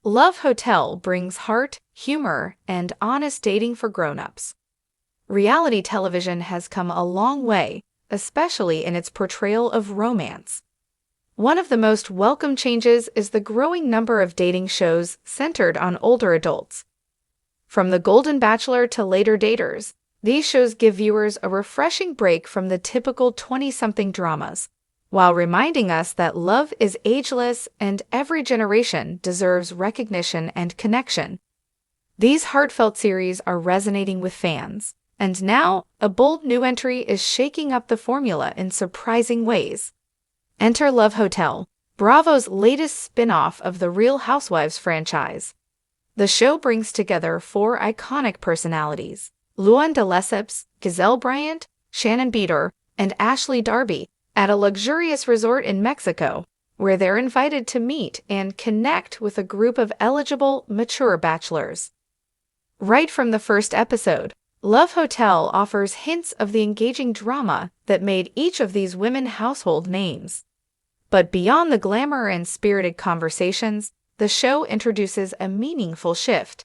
Love Hotel brings heart, humor, and honest dating for grown-ups. Reality television has come a long way, especially in its portrayal of romance. One of the most welcome changes is the growing number of dating shows centered on older adults. From The Golden Bachelor to Later Daters, these shows give viewers a refreshing break from the typical 20-something dramas, while reminding us that love is ageless and every generation deserves recognition and connection. These heartfelt series are resonating with fans, and now a bold new entry is shaking up the formula in surprising ways. Enter Love Hotel, Bravo's latest spin-off of the Real Housewives franchise. The show brings together four iconic personalities: Luann de Lesseps, Gizelle Bryant, Shannon Beador, and Ashley Darby, at a luxurious resort in Mexico, where they're invited to meet and connect with a group of eligible, mature bachelors. Right from the first episode, Love Hotel offers hints of the engaging drama that made each of these women household names. But beyond the glamour and spirited conversations, the show introduces a meaningful shift.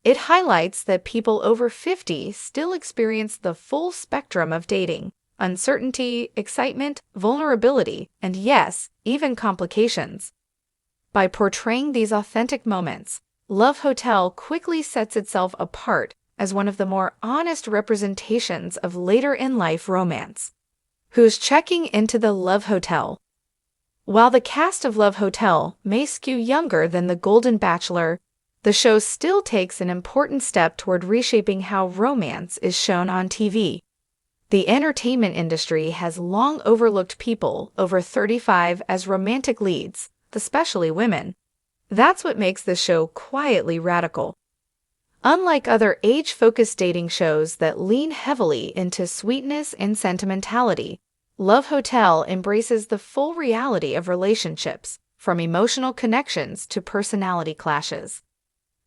It highlights that people over 50 still experience the full spectrum of dating: uncertainty, excitement, vulnerability, and yes, even complications. By portraying these authentic moments, Love Hotel quickly sets itself apart as one of the more honest representations of later-in-life romance. Who's checking into the Love Hotel? While the cast of Love Hotel may skew younger than The Golden Bachelor, the show still takes an important step toward reshaping how romance is shown on TV. The entertainment industry has long overlooked people over 35 as romantic leads, especially women. That's what makes the show quietly radical. Unlike other age-focused dating shows that lean heavily into sweetness and sentimentality, Love Hotel embraces the full reality of relationships, from emotional connections to personality clashes.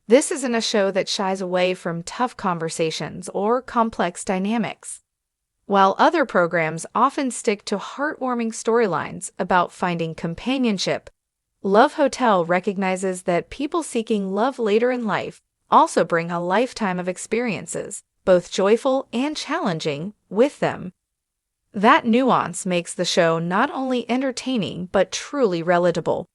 This isn't a show that shies away from tough conversations or complex dynamics. While other programs often stick to heartwarming storylines about finding companionship, Love Hotel recognizes that people seeking love later in life also bring a lifetime of experiences, both joyful and challenging, with them. That nuance makes the show not only entertaining but truly relatable.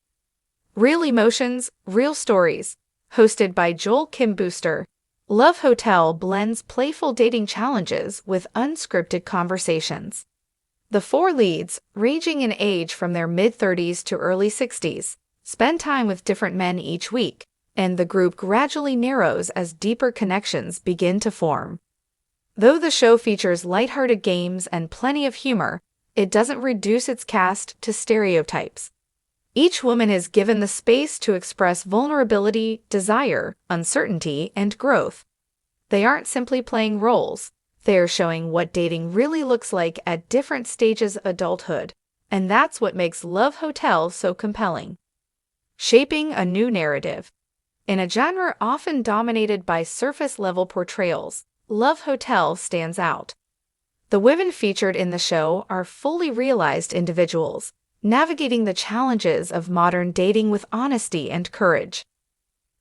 Real emotions, real stories. Hosted by Joel Kim Booster, Love Hotel blends playful dating challenges with unscripted conversations. The four leads, ranging in age from their mid-30s to early 60s, spend time with different men each week, and the group gradually narrows as deeper connections begin to form. Though the show features lighthearted games and plenty of humor, it doesn't reduce its cast to stereotypes. Each woman is given the space to express vulnerability, desire, uncertainty, and growth. They aren't simply playing roles, they are showing what dating really looks like at different stages of adulthood, and that's what makes Love Hotel so compelling. Shaping a new narrative. In a genre often dominated by surface-level portrayals, Love Hotel stands out. The women featured in the show are fully realized individuals, navigating the challenges of modern dating with honesty and courage.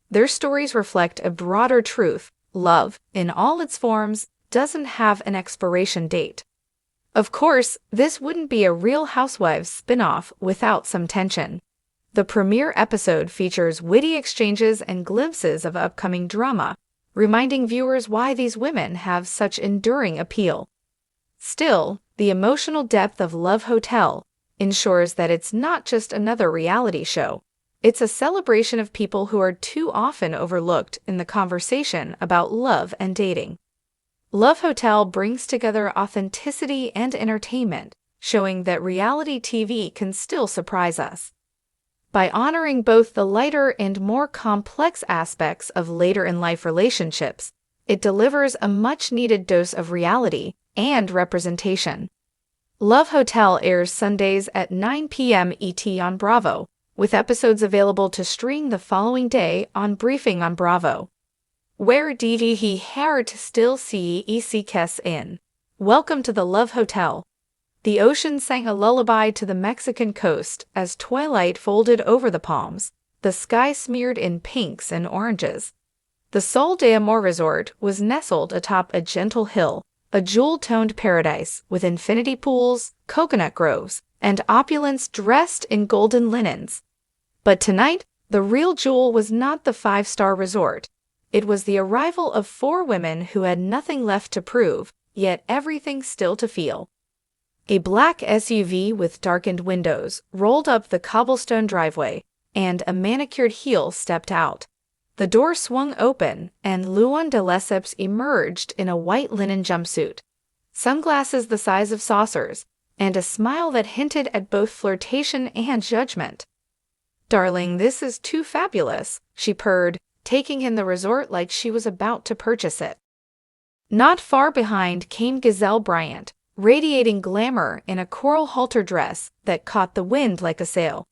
Their stories reflect a broader truth: love, in all its forms, doesn't have an expiration date. Of course, this wouldn't be a Real Housewives spin-off without some tension. The premiere episode features witty exchanges and glimpses of upcoming drama, reminding viewers why these women have such enduring appeal. Still, the emotional depth of Love Hotel ensures that it's not just another reality show. It's a celebration of people who are too often overlooked in the conversation about love and dating. Love Hotel brings together authenticity and entertainment, showing that reality TV can still surprise us. By honoring both the lighter and more complex aspects of later-in-life relationships, it delivers a much-needed dose of reality and representation. Love Hotel airs Sundays at 9 p.m. ET on Bravo, with episodes available to stream the following day on Briefing on Bravo. Where did he hear to still see ECKS in? Welcome to the Love Hotel. The ocean sang a lullaby to the Mexican coast as twilight folded over the palms, the sky smeared in pinks and oranges. The Sol de Amor Resort was nestled atop a gentle hill, a jewel-toned paradise with infinity pools, coconut groves, and opulence dressed in golden linens. But tonight, the real jewel was not the five-star resort. It was the arrival of 4 women who had nothing left to prove, yet everything still to feel. A black SUV with darkened windows rolled up the cobblestone driveway, and a manicured heel stepped out. The door swung open, and Luan de Lesseps emerged in a white linen jumpsuit, sunglasses the size of saucers, and a smile that hinted at both flirtation and judgment. "Darling, this is too fabulous," she purred, taking in the resort like she was about to purchase it. Not far behind came Gazelle Bryant, radiating glamour in a coral halter dress that caught the wind like a sail.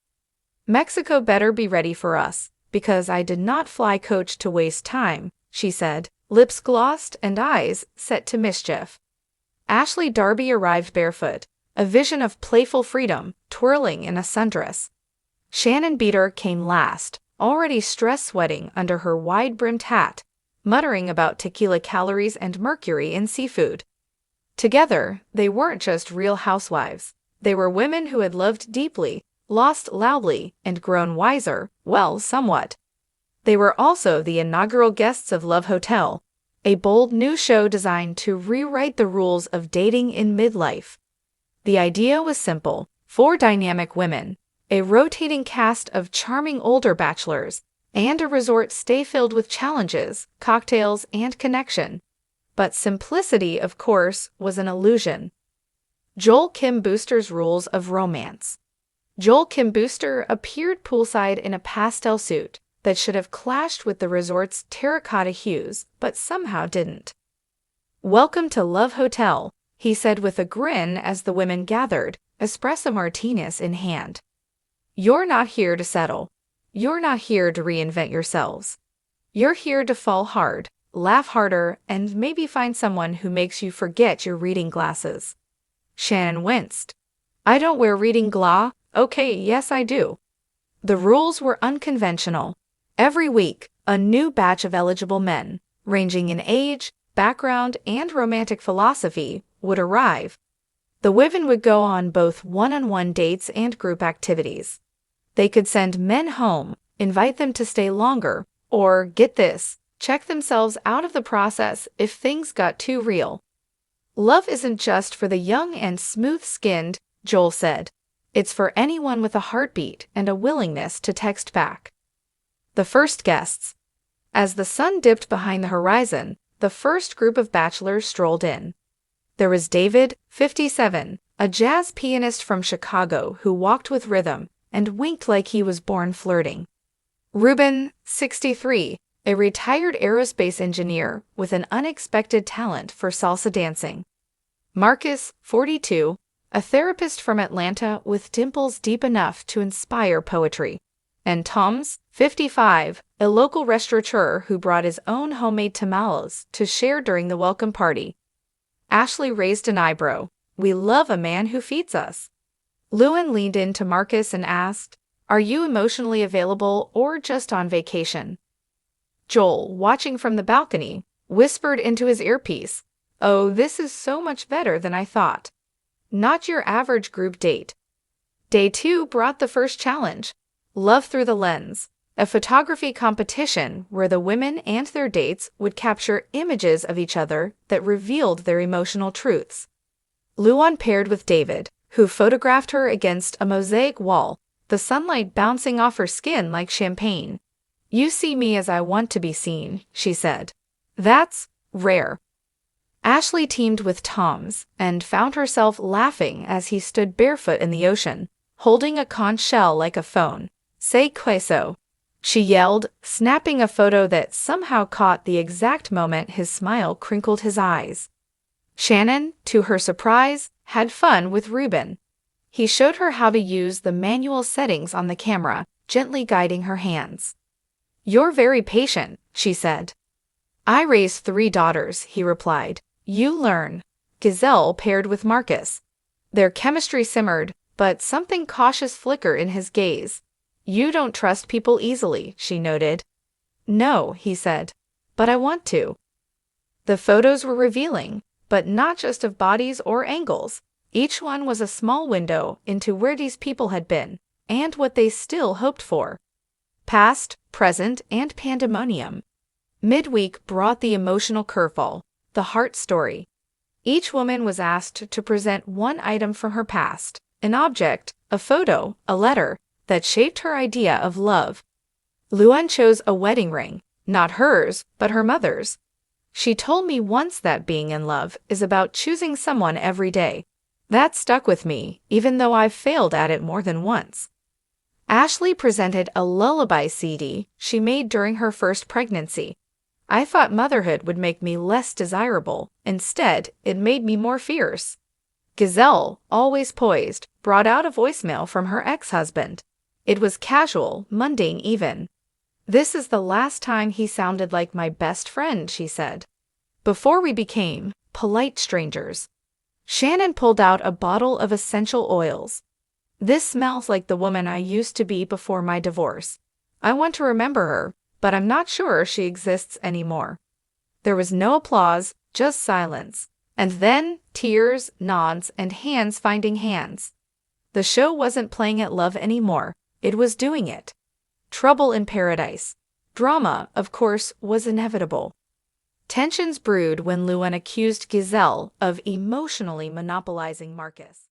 "Mexico better be ready for us, because I did not fly coach to waste time," she said, lips glossed and eyes set to mischief. Ashley Darby arrived barefoot, a vision of playful freedom, twirling in a sundress. Shannon Beater came last, already stress-sweating under her wide-brimmed hat, muttering about tequila calories and mercury in seafood. Together, they weren't just real housewives. They were women who had loved deeply, lost loudly, and grown wiser, well, somewhat. They were also the inaugural guests of Love Hotel, a bold new show designed to rewrite the rules of dating in midlife. The idea was simple: 4 dynamic women, a rotating cast of charming older bachelors, and a resort stay filled with challenges, cocktails, and connection. But simplicity, of course, was an illusion. Joel Kim Booster's rules of romance. Joel Kim Booster appeared poolside in a pastel suit that should have clashed with the resort's terracotta hues, but somehow didn't. "Welcome to Love Hotel," he said with a grin as the women gathered, espresso martinis in hand. "You're not here to settle. You're not here to reinvent yourselves. You're here to fall hard, laugh harder, and maybe find someone who makes you forget your reading glasses." Shannon winced. "I don't wear reading glasses." "Okay, yes I do." The rules were unconventional. Every week, a new batch of eligible men, ranging in age, background, and romantic philosophy, would arrive. The women would go on both one-on-one dates and group activities. They could send men home, invite them to stay longer, or, get this, check themselves out of the process if things got too real. "Love isn't just for the young and smooth-skinned," Joel said. "It's for anyone with a heartbeat and a willingness to text back." The first guests. As the sun dipped behind the horizon, the first group of bachelors strolled in. There was David, 57, a jazz pianist from Chicago who walked with rhythm and winked like he was born flirting. Ruben, 63, a retired aerospace engineer with an unexpected talent for salsa dancing. Marcus, 42, a therapist from Atlanta with dimples deep enough to inspire poetry. And Toms, 55, a local restaurateur who brought his own homemade tamales to share during the welcome party. Ashley raised an eyebrow. "We love a man who feeds us." Luan leaned in to Marcus and asked, "Are you emotionally available or just on vacation?" Joel, watching from the balcony, whispered into his earpiece, "Oh, this is so much better than I thought. Not your average group date." Day 2 brought the first challenge, Love Through the Lens, a photography competition where the women and their dates would capture images of each other that revealed their emotional truths. Luan paired with David, who photographed her against a mosaic wall, the sunlight bouncing off her skin like champagne. "You see me as I want to be seen," she said. "That's rare." Ashley teamed with Toms and found herself laughing as he stood barefoot in the ocean, holding a conch shell like a phone. "Say queso," she yelled, snapping a photo that somehow caught the exact moment his smile crinkled his eyes. Shannon, to her surprise, had fun with Ruben. He showed her how to use the manual settings on the camera, gently guiding her hands. "You're very patient," she said. "I raised 3 daughters," he replied. "You learn." Gazelle paired with Marcus. Their chemistry simmered, but something cautious flickered in his gaze. You don't trust people easily, she noted. No, he said. But I want to. The photos were revealing, but not just of bodies or angles. Each one was a small window into where these people had been, and what they still hoped for. Past, present, and pandemonium. Midweek brought the emotional curveball, the heart story. Each woman was asked to present one item from her past, an object, a photo, a letter, that shaped her idea of love. Luan chose a wedding ring, not hers, but her mother's. She told me once that being in love is about choosing someone every day. That stuck with me, even though I've failed at it more than once. Ashley presented a lullaby CD she made during her first pregnancy. I thought motherhood would make me less desirable. Instead, it made me more fierce. Gazelle, always poised, brought out a voicemail from her ex-husband. It was casual, mundane even. This is the last time he sounded like my best friend, she said. Before we became polite strangers. Shannon pulled out a bottle of essential oils. This smells like the woman I used to be before my divorce. I want to remember her, but I'm not sure she exists anymore. There was no applause, just silence. And then tears, nods, and hands finding hands. The show wasn't playing at love anymore. It was doing it. Trouble in Paradise. Drama, of course, was inevitable. Tensions brewed when Luan accused Gazelle of emotionally monopolizing Marcus.